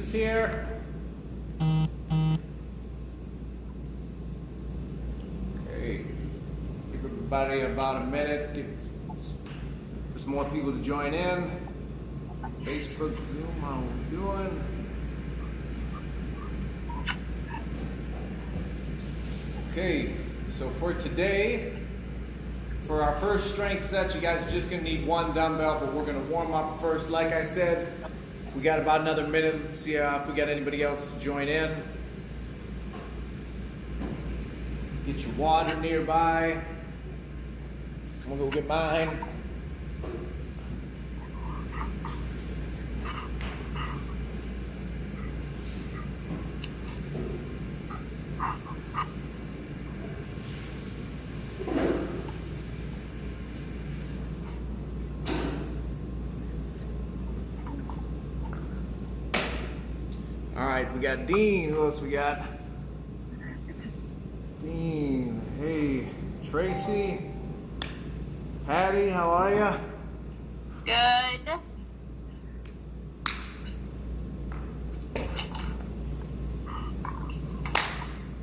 pieces here. Okay, give everybody about a minute. For some more people to join in. Facebook, Zoom, how we doing? Okay, so for today, for our first strength set, you guys are just gonna need one dumbbell, but we're gonna warm up first. Like I said, we got about another minute. Let's see if we got anybody else to join in. Get your water nearby. I'm gonna go get mine. All right, we got Dean. Who else we got? Dean. Hey, Tracy. Patty, how are ya? Good.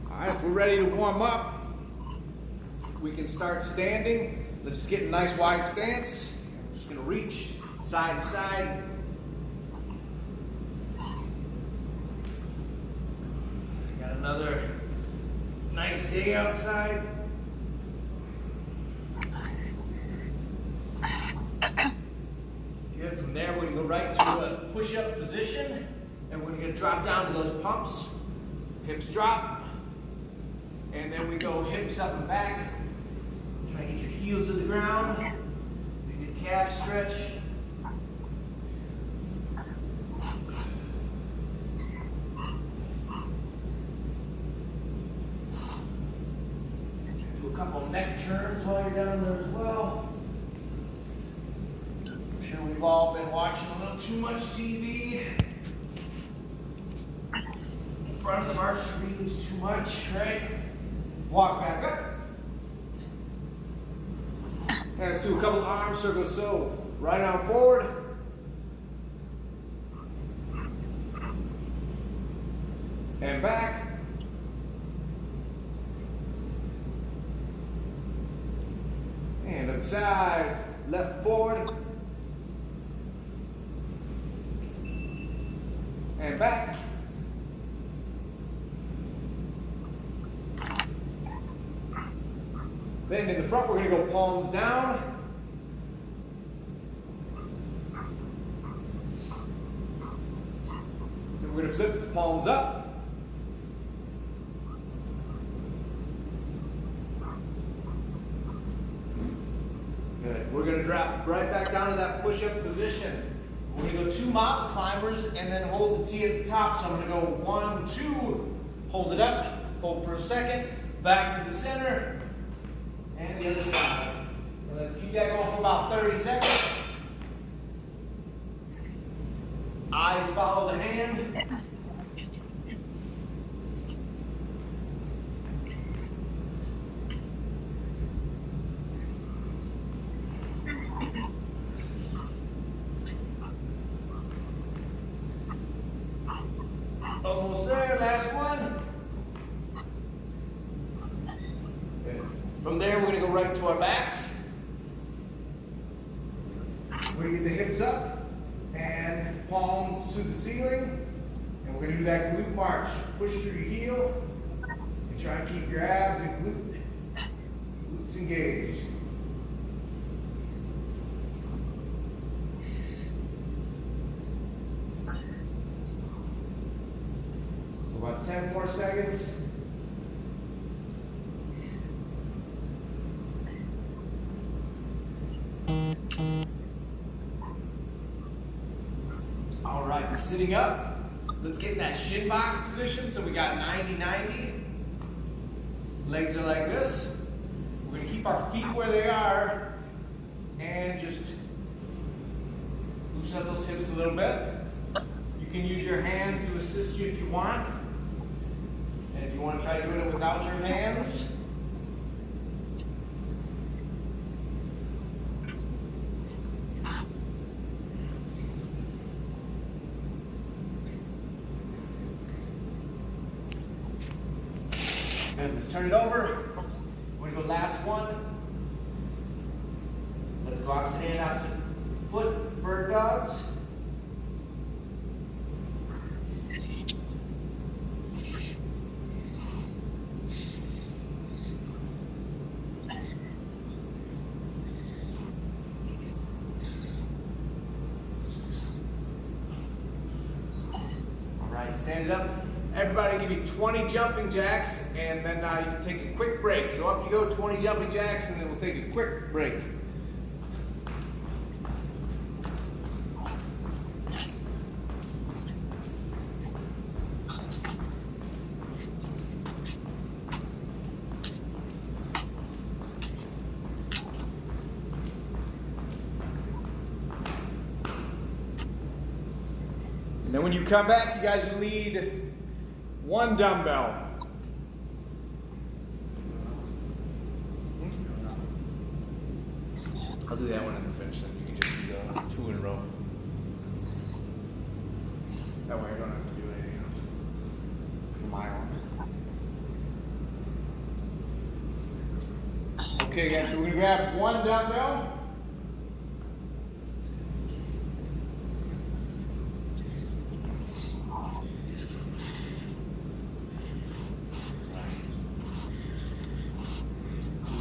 All right, if we're ready to warm up, we can start standing. Let's just get a nice wide stance. I'm just gonna reach side to side. Got another nice day outside. Good. From there, we're gonna go right to a push-up position, and we're gonna drop down to those pumps. Hips drop, and then we go hips up and back. Try and get your heels to the ground. Do a good calf stretch. Do a couple neck turns while you're down there as well. I'm sure we've all been watching a little too much TV. In front of our screens too much, right? Walk back up. And let's do a couple arm circles. So, right arm forward. And back. And to the side, left forward. And back. Then in the front, we're going to go palms down. Then we're going to flip the palms up. Good. We're going to drop right back down to that push-up position. We're going to go 2 mountain climbers and then hold the T at the top. So I'm going to go 1, 2, hold it up, hold for a second, back to the center. And the other side. And let's keep that going for about 30 seconds. Eyes follow the hand. Almost there, last one. From there, we're going to go right to our backs. We're going to get the hips up and palms to the ceiling. And we're going to do that glute march. Push through your heel and try and keep your abs and glutes engaged. So about 10 more seconds. All right, sitting up, let's get in that shin box position. So we got 90-90. Legs are like this. We're gonna keep our feet where they are and just loosen up those hips a little bit. You can use your hands to assist you if you want. And if you want to try doing it without your hands, Good, let's turn it over. We're gonna go last one. Let's go opposite hand, opposite foot, bird dogs. All right, stand it up. Everybody give me 20 jumping jacks, and then you can take a quick break. So up you go, 20 jumping jacks, and then we'll take a quick break. And then when you come back, you guys will need 1 dumbbell. I'll do that one in the finish, then you can just do 2 in a row. That way I don't have to do anything else for my own. Okay guys, so we're gonna grab 1 dumbbell.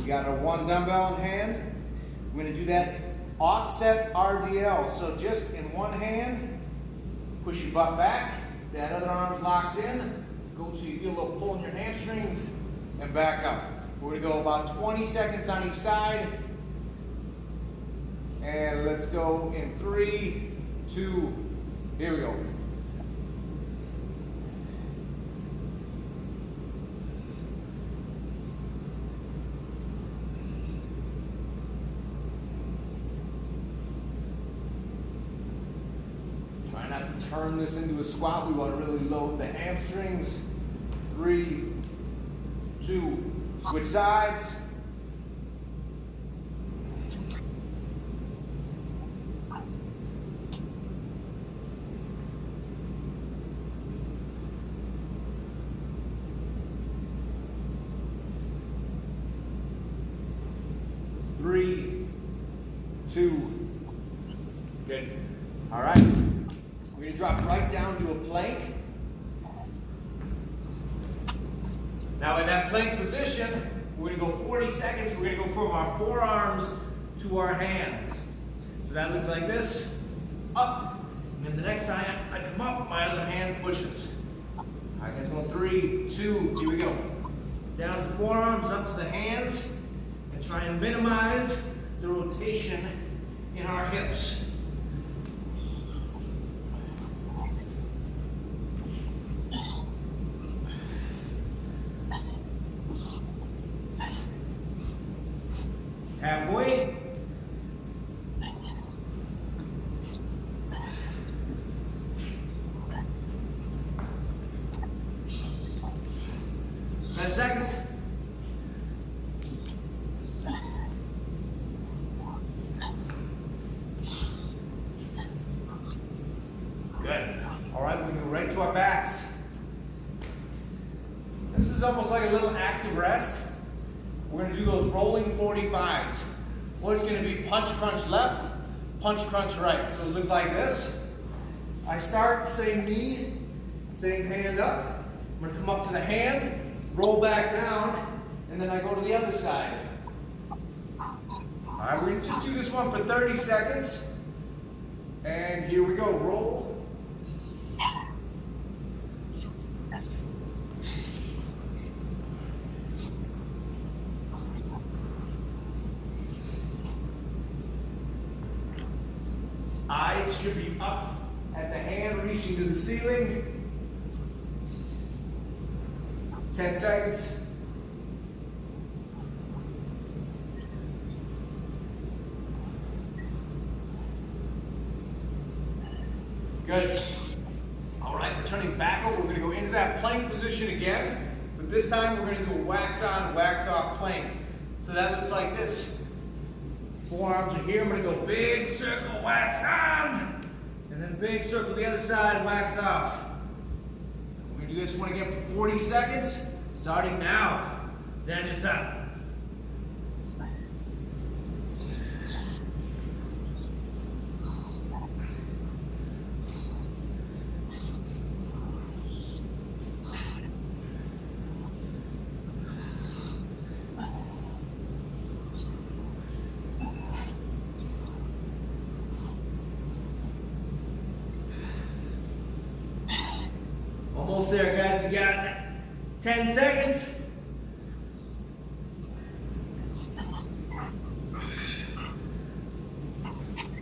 We got our 1 dumbbell in hand. We're going to do that offset RDL. So just in one hand, push your butt back. That other arm's locked in. Go till you feel a little pull in your hamstrings and back up. We're going to go about 20 seconds on each side. And let's go in 3, 2, here we go. Try not to turn this into a squat. We want to really load the hamstrings. 3, 2, switch sides. Three, 2, good. All right. We're gonna drop right down to a plank. Now in that plank position, we're gonna go 40 seconds. We're gonna go from our forearms to our hands. So that looks like this, up. And then the next time I come up, my other hand pushes. All right, guys, going 3, 2, here we go. Down to the forearms, up to the hands, and try and minimize the rotation in our hips. Halfway. Ten seconds. Good. All right, we go right to our backs. This is almost like a little active rest. We're gonna do those rolling 45s. Well, it's gonna be punch, crunch left, punch, crunch right. So it looks like this. I start, same knee, same hand up. I'm gonna come up to the hand, roll back down, and then I go to the other side. All right, we're gonna just do this one for 30 seconds. And here we go, roll. Eyes should be up at the hand, reaching to the ceiling. 10 seconds. Good. All right, we're turning back over. We're going to go into that plank position again, but this time we're going to do a wax on, wax off plank. So that looks like this. Forearms are here. I'm going to go big circle, wax on, and then big circle the other side, wax off. We're going to do this one again for 40 seconds. Starting now. Dennis up. Almost there, guys. You got 10 seconds.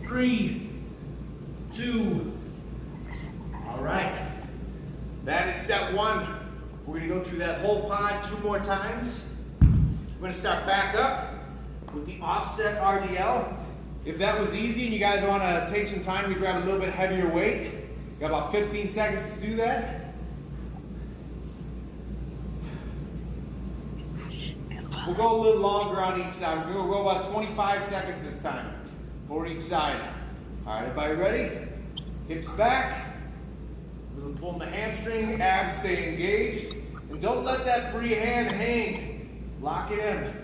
Three, two. All right. That is set one. We're gonna go through that whole pod 2 more times. We're gonna start back up with the offset RDL. If that was easy and you guys wanna take some time to grab a little bit heavier weight, you got about 15 seconds to do that. We'll go a little longer on each side. We'll go about 25 seconds this time for each side. All right, everybody ready? Hips back. A little pull in the hamstring, abs stay engaged. And don't let that free hand hang. Lock it in.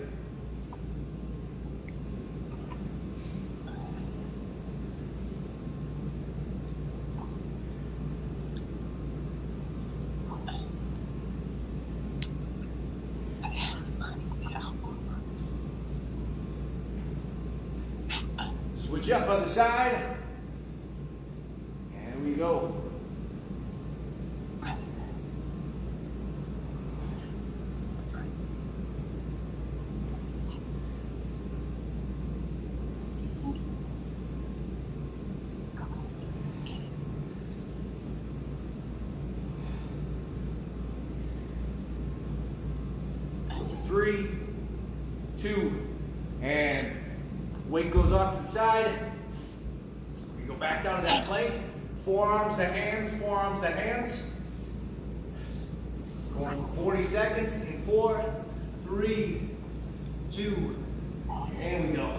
Switch up other side. And we go. Three, two, and weight goes off to the side. We go back down to that plank. Forearms to hands, forearms to hands. Going for 40 seconds in 4, 3, 2, and we go.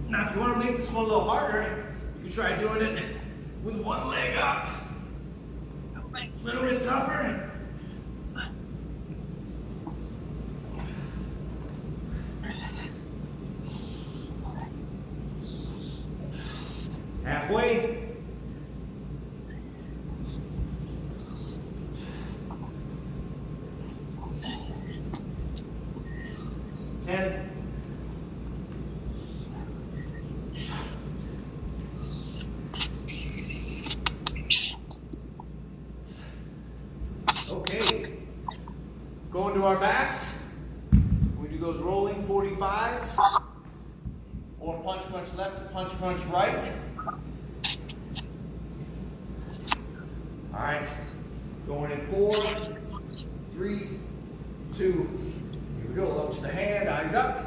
Now, if you want to make this one a little harder, you can try doing it with one leg up. A little bit tougher. Halfway. Okay. Going to our backs. We do those rolling 45s. Or punch crunch left, punch crunch right. All right, going in 4, 3, 2, here we go, up to the hand, eyes up.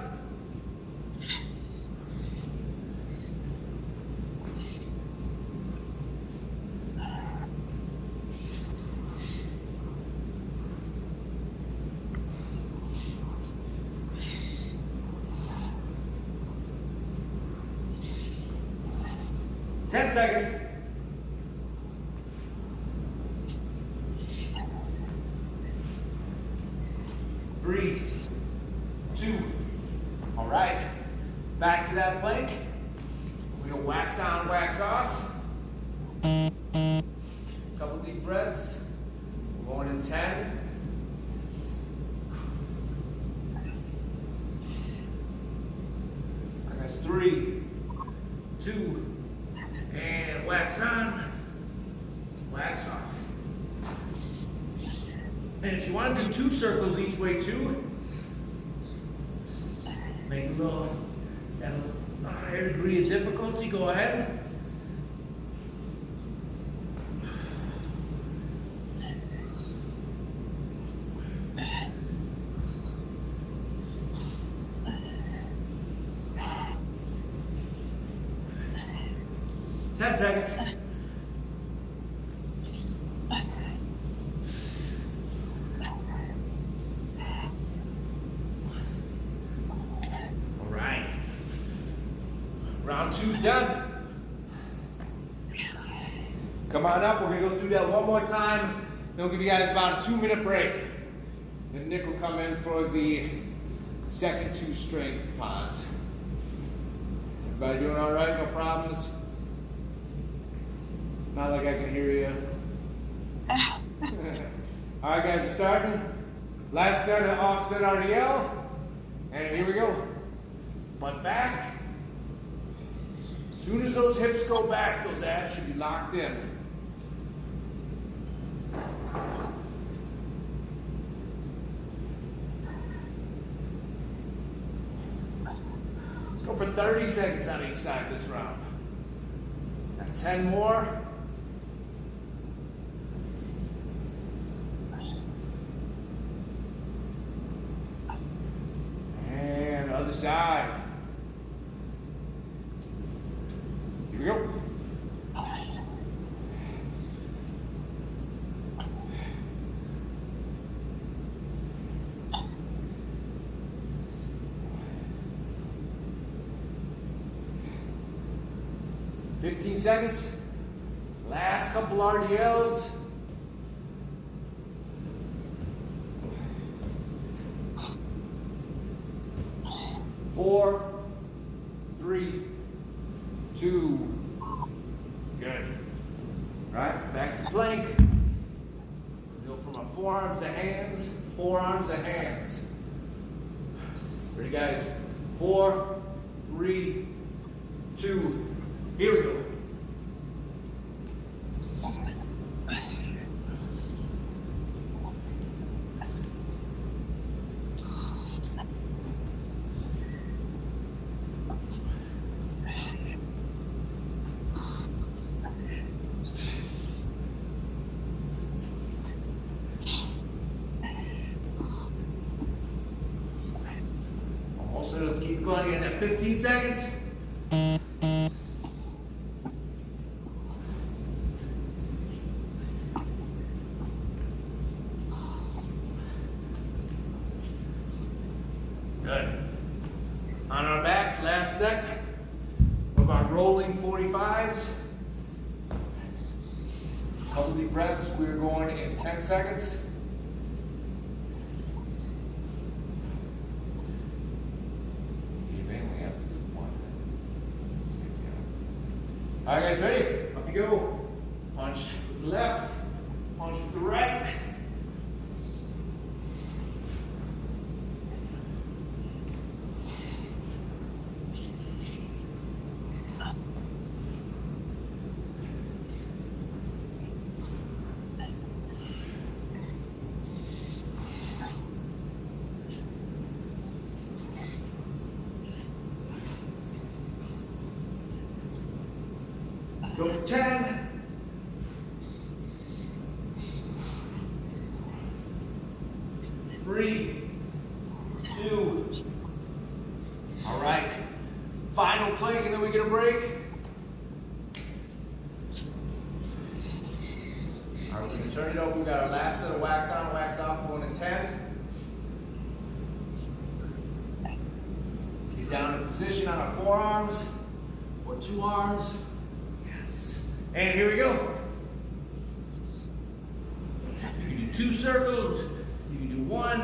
Ten seconds. Three, two, all right. Back to that plank. We're gonna wax on, wax off. Couple deep breaths. We're going in 10. That's 3, 2, and wax on, wax off. And if you want to do 2 circles each way too, make a little, at a higher degree of difficulty, go ahead. Ten seconds. All right. Round 2's done. Come on up. We're going to go through that one more time. Then we'll give you guys about a 2-minute break. Then Nick will come in for the second 2 strength pods. Everybody doing all right? No problems? Not like I can hear you. All right, guys, we're starting. Last set of offset RDL. And here we go. Butt back. As soon as those hips go back, those abs should be locked in. Let's go for 30 seconds on each side this round. Got 10 more. And other side. Here we go. $15 seconds. Last couple RDLs. Four, 3, 2. Good. Right, back to plank. Go from our forearms to hands, forearms to hands. Ready, guys? 4, 3, 2. Here we go. Also, let's keep going. You guys have 15 seconds. Good. On our backs, last set of our rolling 45s. Couple deep breaths. We're going in 10 seconds. All right, guys, ready? Up you go. Punch with the left, punch with the right. Let's go for 10. 3, 2. All right. Final plank, and then we get a break. All right, we're gonna turn it over. We got our last set of wax on, wax off, 1 and 10. Let's get down in position on our forearms or 2 arms. And here we go. You can do 2 circles, you can do 1.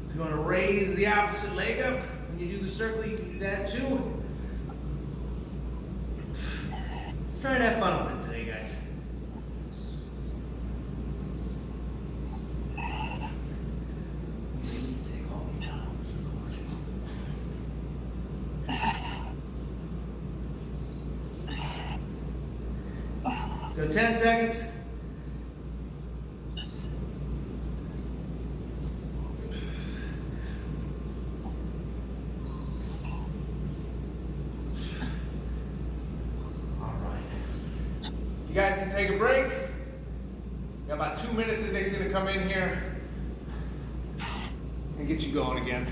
If you want to raise the opposite leg up when you do the circle, you can do that too. Let's try and have fun with it today, guys. Take all these out. So 10 seconds. All right. You guys can take a break. Got about 2 minutes and Nick's gonna come in here and get you going again.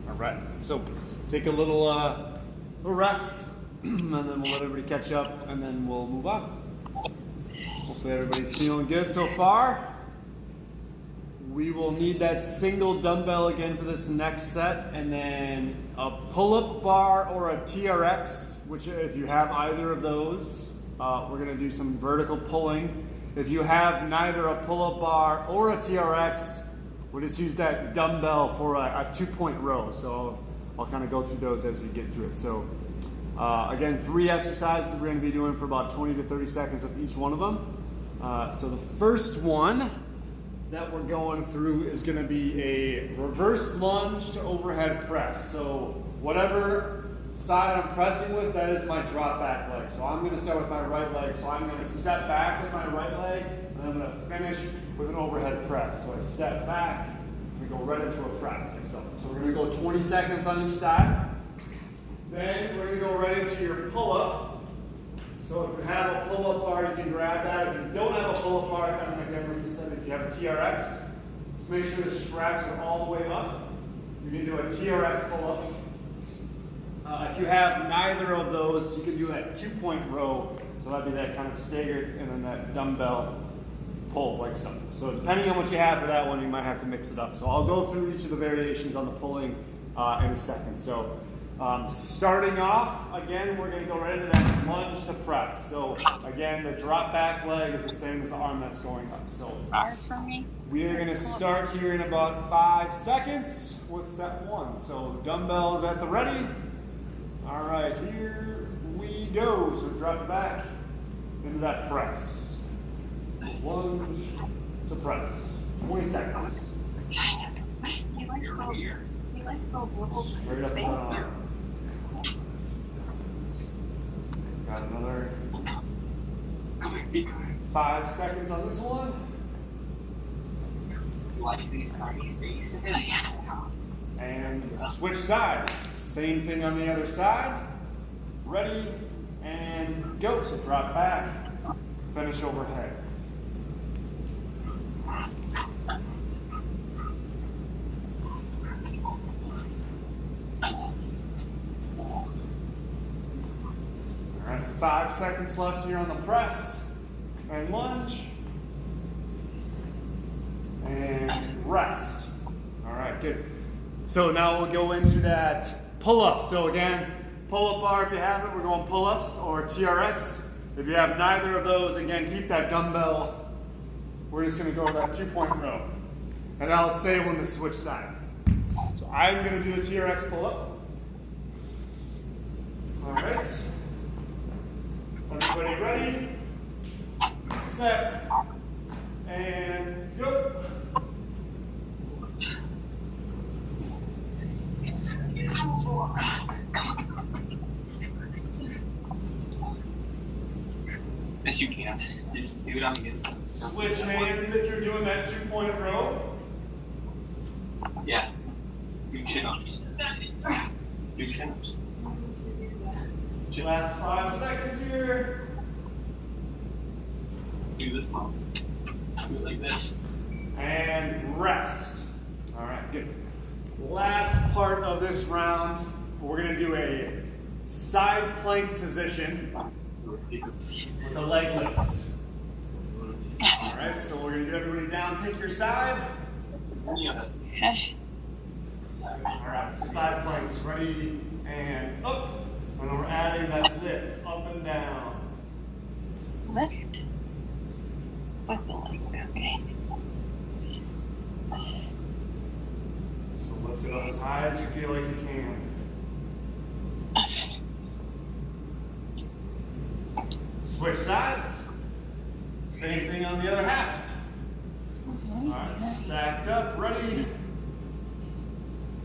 All right. So take a little rest, and then we'll let everybody catch up, and then we'll move on. Hopefully everybody's feeling good so far. We will need that single dumbbell again for this next set, and then a pull-up bar or a TRX, which if you have either of those, we're gonna do some vertical pulling. If you have neither a pull-up bar or a TRX, we'll just use that dumbbell for a 2-point row. So I'll kind of go through those as we get to it. So again, 3 exercises we're gonna be doing for about 20 to 30 seconds of each one of them. So the first one that we're going through is gonna be a reverse lunge to overhead press. So whatever side I'm pressing with, that is my drop back leg. So I'm gonna start with my right leg. So I'm gonna step back with my right leg, and I'm gonna finish with an overhead press. So I step back, we go right into a press, like so. So we're gonna go 20 seconds on each side. Then we're gonna go right into your pull-up. So if you have a pull-up bar, you can grab that. If you don't have a pull-up bar, kind of like Emery said, if you have a TRX, just make sure the straps are all the way up. You can do a TRX pull-up. If you have neither of those, you can do that 2-point row. So that'd be that kind of staggered and then that dumbbell pull like so. So depending on what you have for that one, you might have to mix it up. So I'll go through each of the variations on the pulling in a second. So starting off, again, we're going to go right into that lunge to press. So again, the drop back leg is the same as the arm that's going up. So we are going to start here in about 5 seconds with set 1. So dumbbells at the ready. All right, here we go. So drop back into that press. Lunge to press. 20 seconds. Straight up and down. Got another 5 seconds on this one. And switch sides. Same thing on the other side. Ready and go. So drop back. Finish overhead. All right, 5 seconds left here on the press. And lunge. And rest. All right, good. So now we'll go into that pull-up. So again, pull-up bar if you have it, we're going pull-ups or TRX. If you have neither of those, again, keep that dumbbell. We're just gonna go with that 2-point row. And I'll say when to switch sides. So I'm gonna do a TRX pull-up. All right. Everybody ready? Set. And go. Yes, you can. Just do it on again. Switch hands if you're doing that 2-point row. Yeah. Do chin-ups. Do chin-ups. Last 5 seconds here. Do this one. Do it like this. And rest. All right, good. Last part of this round, we're gonna do a side plank position with a leg lift. All right, so we're gonna get everybody down, pick your side. Yeah. All right, so side planks, ready and up. And then we're adding that lift up and down. Lift. With the leg, okay. So lift it up as high as you feel like you can. Switch sides. Same thing on the other half. All right, stacked up, ready.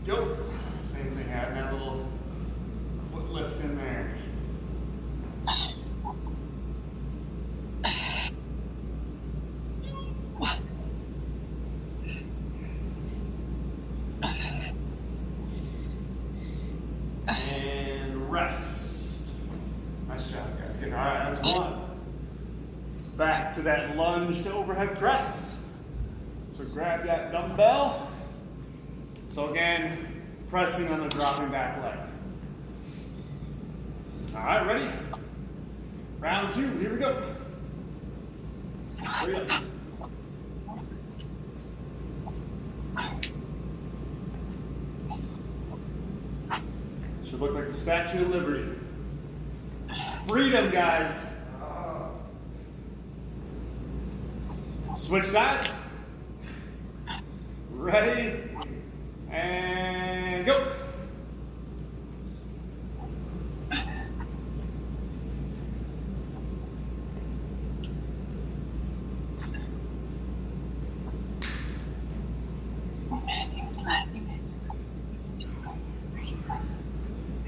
Go. Same thing, add that little foot lift in there. And rest. Nice job, guys. Good. All right, that's one. Back to that lunge to overhead press. So grab that dumbbell. So again, pressing on the dropping back leg. All right, ready? Round 2, here we go. Hurry up. Should look like the Statue of Liberty. Freedom, guys. Switch sides. Ready, and go.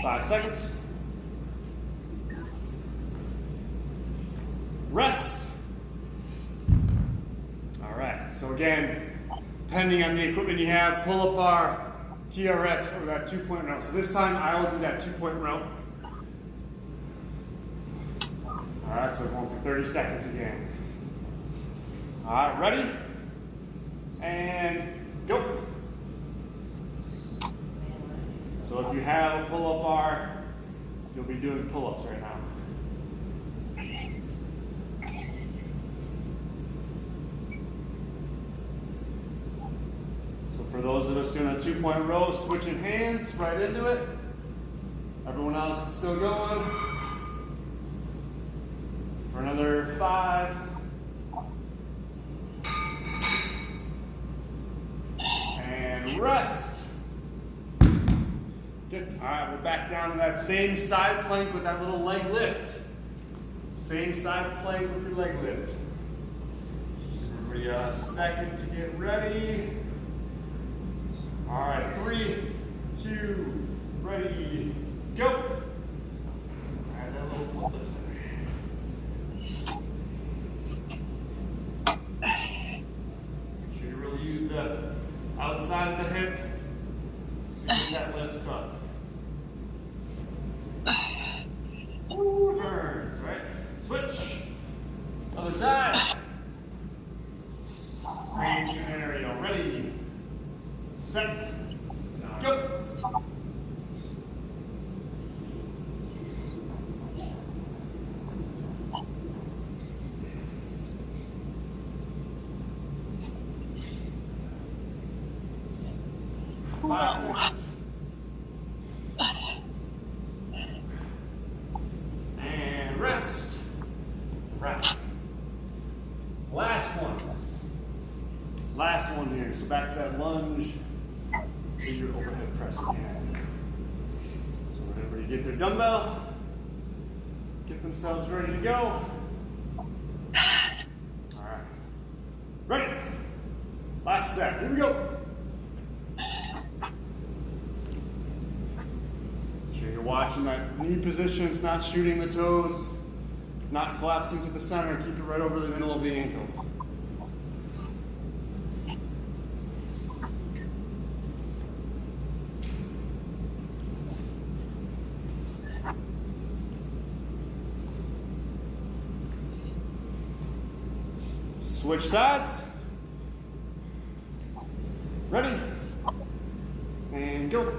Five seconds. Rest. All right, so again, depending on the equipment you have, pull-up bar, TRX, or that 2-point row. So this time I will do that 2-point row. All right, so we're going for 30 seconds again. All right, ready? And go. So if you have a pull-up bar, you'll be doing pull-ups right now. So for those of us doing a 2-point row, switching hands right into it. Everyone else is still going. For another 5. And rest. Good. All right, we're back down to that same side plank with that little leg lift. Same side plank with your leg lift. Everybody a second to get ready. All right, 3, 2, ready, go. All right, that little foot lift in there. Make sure you really use the outside of the hip to get that lift up. Ooh, burns, right? Switch. Other side. Same scenario. Ready, set, go. Five seconds. And rest. Right. Last one. Last one here. So back to that lunge to your overhead press again. So when everybody get their dumbbell, get themselves ready to go. All right. Ready. Last set. Here we go. You're watching that knee position, it's not shooting the toes, not collapsing to the center, keep it right over the middle of the ankle. Switch sides. Ready? And go.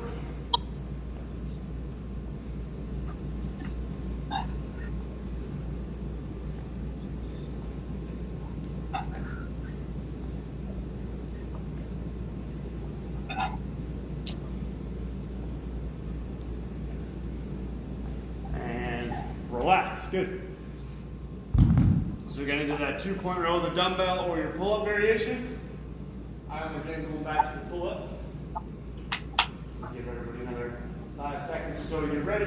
And relax, good. So we're gonna do that 2-point row of the dumbbell or your pull-up variation. I'm again going back to the pull-up. So give everybody another 5 seconds or so to get ready.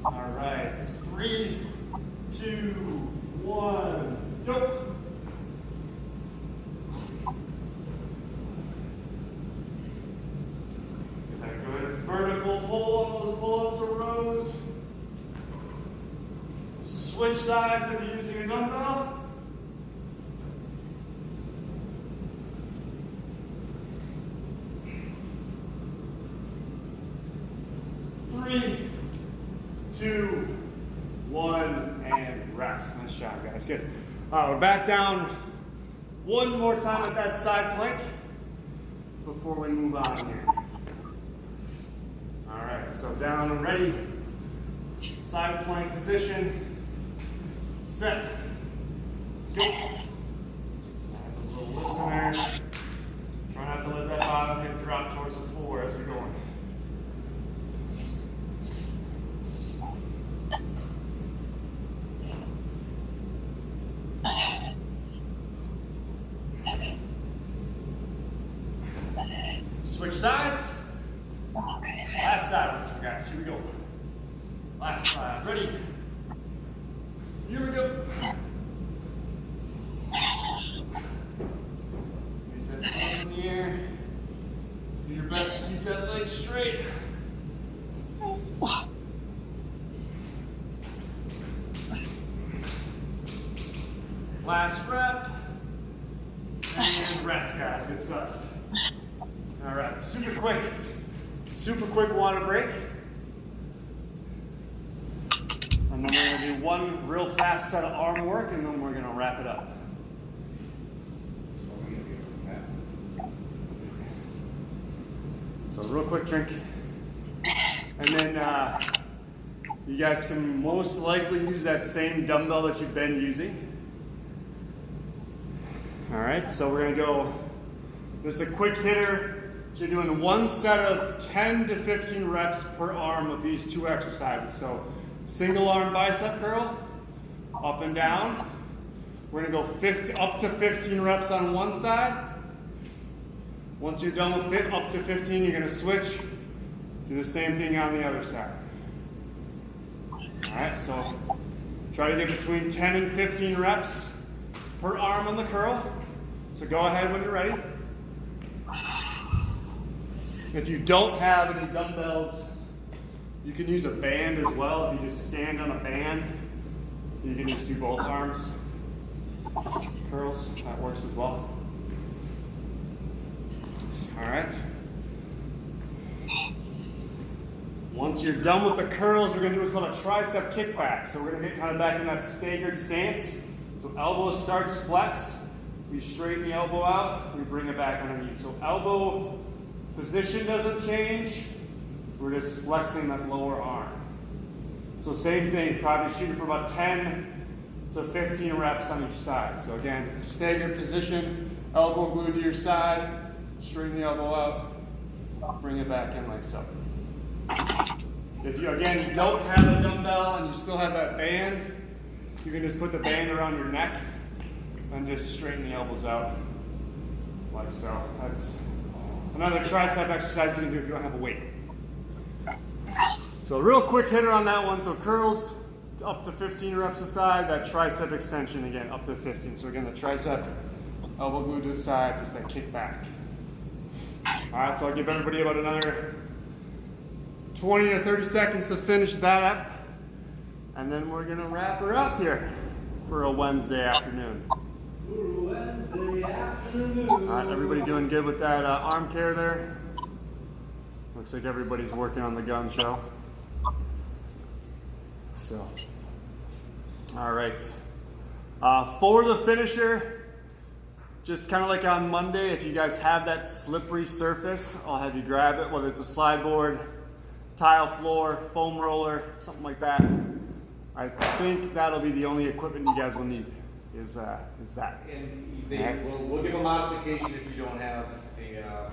All right, 3, 2, 1, go. Get that good vertical pull on those pull-ups or rows. Switch sides if you're using a dumbbell. Three, 2, 1, and rest. Nice job, guys. Good. All right, we're back down one more time at that side plank before we move on here. All right, so down and ready. Side plank position. Set. Go. All right, those little lifts in there. Try not to let that bottom hip drop towards the floor. Switch sides. Okay. Last side on this one, guys. Here we go. Last side. Ready? Here we go. Get that thumb in the air. Do your best to keep that leg straight. Last rep. And rest, guys. Good stuff. All right. Super quick water break. And then we're going to do one real fast set of arm work, and then we're going to wrap it up. So real quick drink. And then you guys can most likely use that same dumbbell that you've been using. All right, so we're going to go, this is a quick hitter. So you're doing one set of 10 to 15 reps per arm of these two exercises. So single arm bicep curl, up and down. We're gonna go up to 15 reps on one side. Once you're done with up to 15, you're gonna switch, do the same thing on the other side. All right, so try to get between 10 and 15 reps per arm on the curl. So go ahead when you're ready. If you don't have any dumbbells, you can use a band as well. If you just stand on a band, you can just do both arms. Curls, that works as well. All right. Once you're done with the curls, we're gonna do what's called a tricep kickback. So we're gonna get kind of back in that staggered stance. So elbow starts flexed. We straighten the elbow out, we bring it back underneath. So elbow position doesn't change, we're just flexing that lower arm. So same thing, probably shooting for about 10 to 15 reps on each side. So again, staggered position, elbow glued to your side, straighten the elbow out, bring it back in like so. If you, again, you don't have a dumbbell and you still have that band, you can just put the band around your neck and just straighten the elbows out like so. That's another tricep exercise you can do if you don't have a weight. So a real quick hitter on that one. So curls up to 15 reps a side. That tricep extension again up to 15. So again, the tricep, elbow glued to the side, just that kick back. All right, so I'll give everybody about another 20 to 30 seconds to finish that up. And then we're gonna wrap her up here for a Wednesday afternoon. Wednesday afternoon. All right, everybody doing good with that arm care there? Looks like everybody's working on the gun show. So, all right. For the finisher, just kind of like on Monday, if you guys have that slippery surface, I'll have you grab it, whether it's a slide board, tile floor, foam roller, something like that. I think that'll be the only equipment you guys will need, is that. And we'll give a modification if you don't have a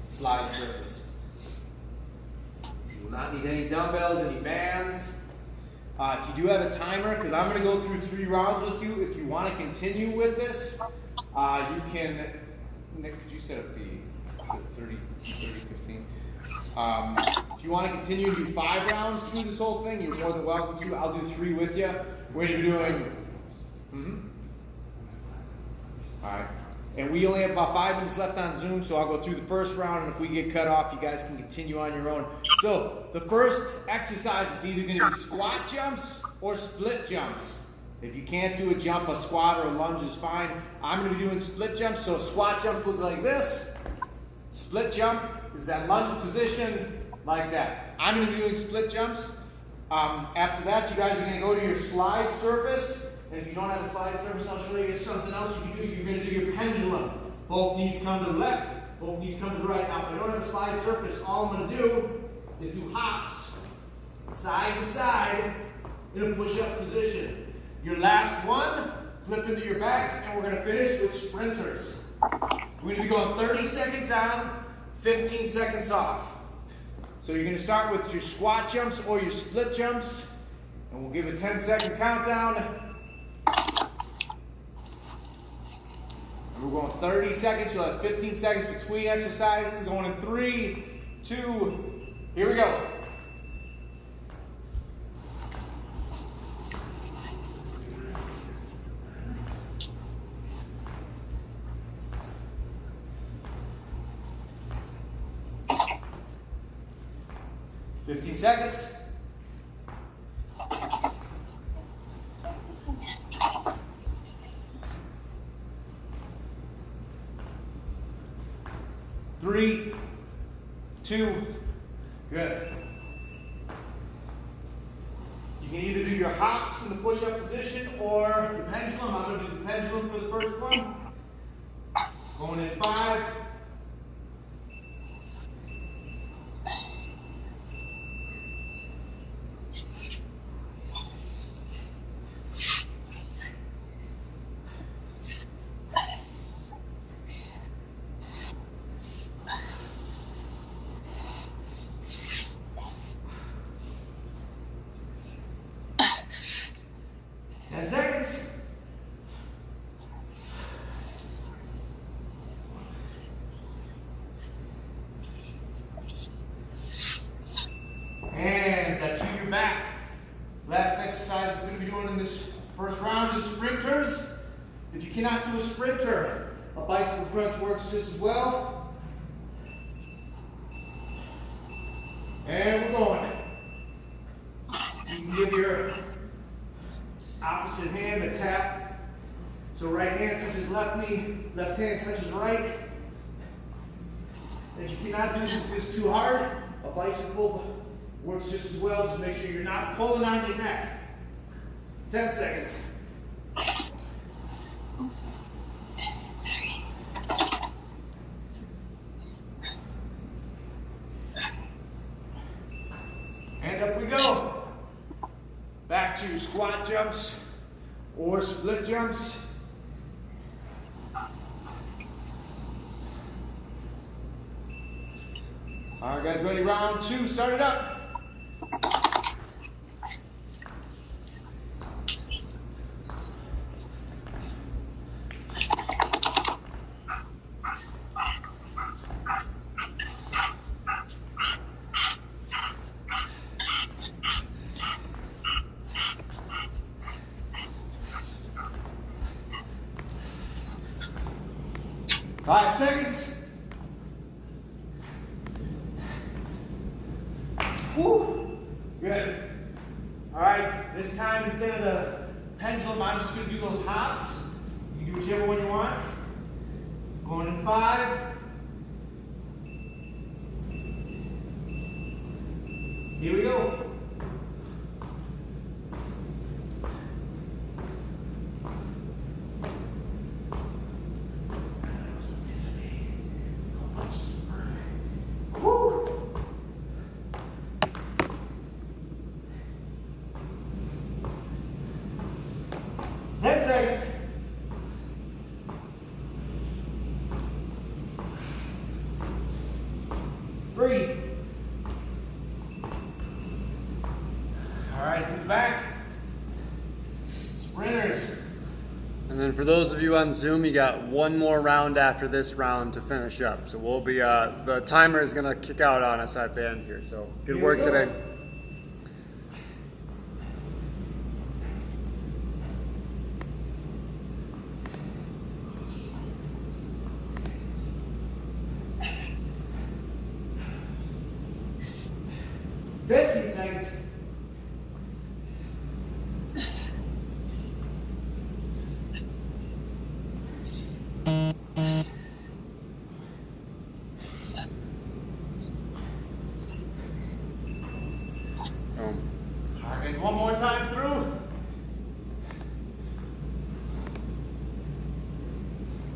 slide surface. You will not need any dumbbells, any bands. If you do have a timer, because I'm going to go through 3 rounds with you, if you want to continue with this, you can, Nick, could you set up the 30, 15? If you want to continue to do 5 rounds through this whole thing, you're more than welcome to. I'll do 3 with you. We're going to be doing, all right. And we only have about 5 minutes left on Zoom, so I'll go through the first round, and if we get cut off, you guys can continue on your own. So the first exercise is either going to be squat jumps or split jumps. If you can't do a jump, a squat or a lunge is fine. I'm going to be doing split jumps. So squat jump look like this. Split jump is that lunge position like that. I'm going to be doing split jumps. After that, you guys are going to go to your slide surface. And if you don't have a slide surface, I'll show you something else you can do. You're going to do your pendulum. Both knees come to the left, both knees come to the right. Now, if I don't have a slide surface, all I'm going to do is do hops, side to side, in a push-up position. Your last one, flip into your back, and we're going to finish with sprinters. We're going to be going 30 seconds on, 15 seconds off. So you're going to start with your squat jumps or your split jumps, and we'll give a 10-second countdown. So we're going 30 seconds. You'll have 15 seconds between exercises. Going in 3, 2, here we go. Fifteen seconds. Three, 2, good. You can either do your hops in the push-up position or your pendulum. I'm going to do the pendulum for the first one. Going in 5. And to your back. Last exercise we're going to be doing in this first round is sprinters. If you cannot do a sprinter, a bicycle crunch works just as well. And we're going. So you can give your opposite hand a tap. So right hand touches left knee, left hand touches right. If you cannot do this too hard, a bicycle works just as well. Just make sure you're not pulling on your neck. 10 seconds. And up we go. Back to squat jumps or split jumps. All right, guys, ready? Round 2, start it up. Five seconds. Woo. Good. All right, this time instead of the pendulum, I'm just going to do those hops. You can do whichever one you want. Going in 5. Here we go. Woo. 10 seconds. Three. All right, to the back. Sprinters. And then for those of you on Zoom, you got one more round after this round to finish up. So we'll be, the timer is gonna kick out on us at the end here. So good work today. 15 seconds. All right, guys, one more time through.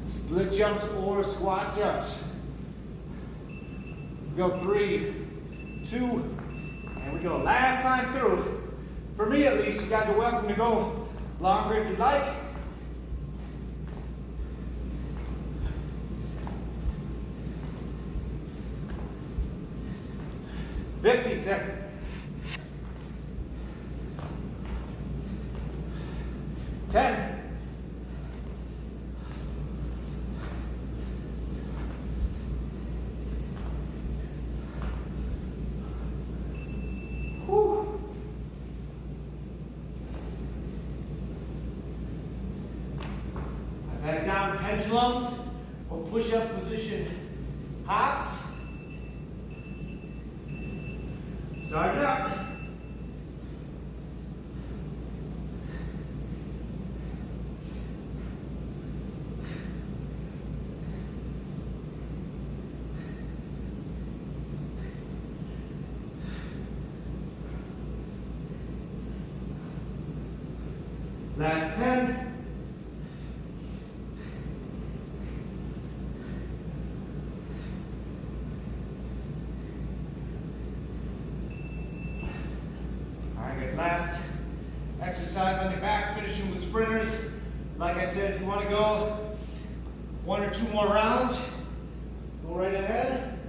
Split jumps or squat jumps. Go 3, 2, and we go. Last time through. For me at least, you guys are welcome to go longer if you'd like. $15 seconds. 10. pendulums or push-up position hops. Start it up. Last 10. All right, guys, last exercise on your back, finishing with sprinters. Like I said, if you want to go 1 or 2 more rounds, go right ahead.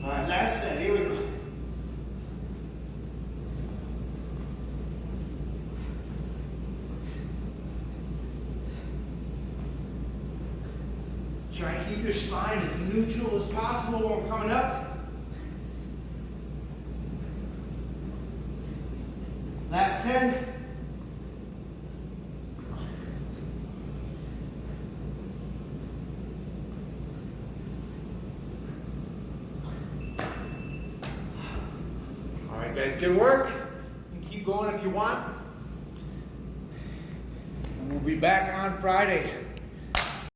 All right, last set, here we go. Try and keep your spine as neutral as possible when we're coming up. Last 10. All right, guys, good work. You can keep going if you want. And we'll be back on Friday.